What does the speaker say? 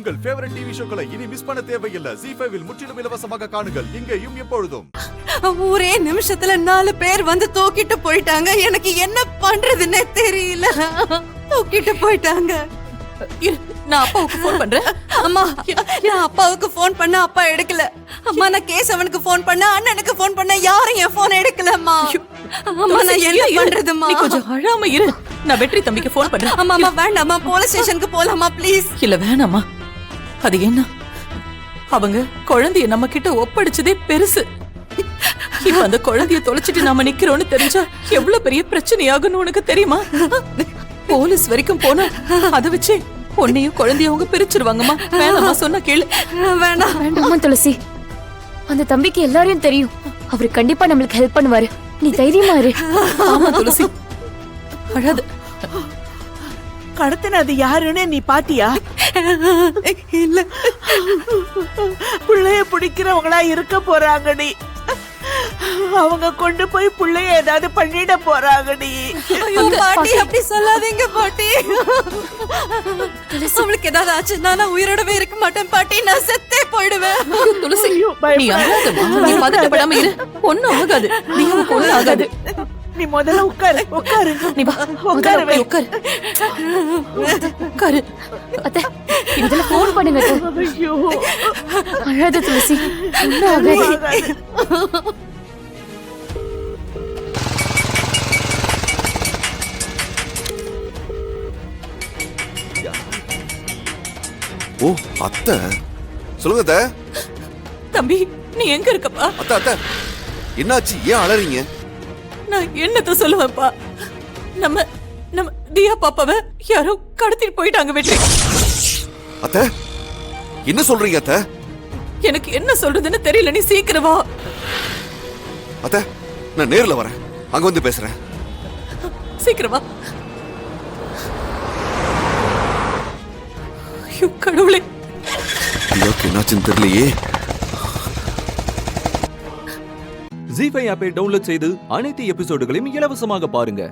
உங்கள் favourite TV ஷோக்களை இனி miss பண்ண தேவையில்லை. ZEE5 இல் முற்றிலும் இலவசமாக காணுங்கள். இங்கேயும் எப்பொழுதும். ஒரே நிமிஷத்துல 4 பேர் வந்து தூக்கிட்டு போயிட்டாங்க. எனக்கு என்ன பண்றதுன்னே தெரியல. தூக்கிட்டு போயிட்டாங்க. நான் அப்பாவுக்கு போன் பண்றேன். அம்மா, நான் அப்பாவுக்கு போன் பண்ண அப்பா எடுக்கல. அம்மா, நான் கேசவனுக்கு போன் பண்ண, அண்ணனுக்கு போன் பண்ண, யாரும் என் போன் எடுக்கலம்மா. அம்மா, நான் என்ன பண்றதுமா? நீ கொஞ்சம் அழாம இரு. நான் வெற்றி தம்பிக்கு போன் பண்றேன். அம்மா, அம்மா வேண்டாம்மா, போலீஸ் ஸ்டேஷனுக்கு போலாமா ப்ளீஸ்? இல்ல வேணாமா. அது என்ன, அவங்க குழந்தைய நம்ம கிட்ட ஒப்படைச்சதே பெருசு. இப்ப அந்த குழந்தைய தொலைச்சிட்டு நாம நிக்கிறோம்னு தெரிஞ்சா எவ்வளவு பெரிய பிரச்சனையாகும்னு உனக்கு தெரியுமா? போலீஸ் வரைக்கும் போனா அதை வச்சு உன்னையும் குழந்தைய அவங்க பிரிச்சிருவாங்கம்மா. வேணாமா, சொன்னா கேளு. வேண்டாம் வேண்டாமா துளசி, அந்த தம்பிக்கு எல்லாரையும் தெரியும். அவரு கண்டிப்பா நம்மளுக்கு ஹெல்ப் பண்ணுவாரு. நீ தைரியமா இரு. ஆமா துளசி, அழாது. கடத்தினது யாருன்னு நீ பாத்தியா? இல்ல, பிள்ளைய பிடிக்கிறவங்களா இருக்க போறாங்கடி. அவங்க கொண்டு போய் பிள்ளைய ஏதாவது பண்ணிட போறாங்கடி. ஐயோ பாட்டி, அப்படி சொல்லாதீங்க பாட்டி. அவளுக்கு ஏதாவது ஆச்சுன்னா நான் உயிரோடவே இருக்க மாட்டேன் பாட்டி. நான் செத்தே போயிடுவேன். துளசி, நீ அழாதம்மா. நீ பதட்டப்படாம இரு. ஒண்ணும் ஆகாது. நீ ஒண்ணும் ஆகாது. நீ முதல்ல உட்காரு, உட்காரு. நீ வா, உட்காரு, உட்காரு, உட்காரு. அத்தை, இதுல போன் பண்ணுங்க அத்தை. ஐயோ, அழாத துளசி, ஒண்ணும் ஆகாது. ஓ அத்தை, சொல்லுங்க அத்தை. தம்பி, நீ எங்க இருக்கப்பா? அத்தை அத்தை, என்னாச்சு? ஏன் அழறீங்க? நான் என்னத்த சொல்லுவேன்ப்பா. நம்ம நம்ம தியா பாப்பாவை யாரோ கடத்திட்டு போயிட்டாங்க வெற்றி. அத்தை, என்ன சொல்றீங்க அத்தை? எனக்கு என்ன சொல்றதுன்னு தெரியல. நீ சீக்கிரம் வா. அத்தை, நான் நேர்ல வரேன். அங்க வந்து பேசுறேன். சீக்கிரம் வா. ஐயோ கடவுளே, தியாக்கு என்னாச்சுன்னு தெரியலையே. ZEE5 ஆப்பை டவுன்லோட் செய்து அனைத்து எபிசோடுகளையும் இலவசமாக பாருங்க.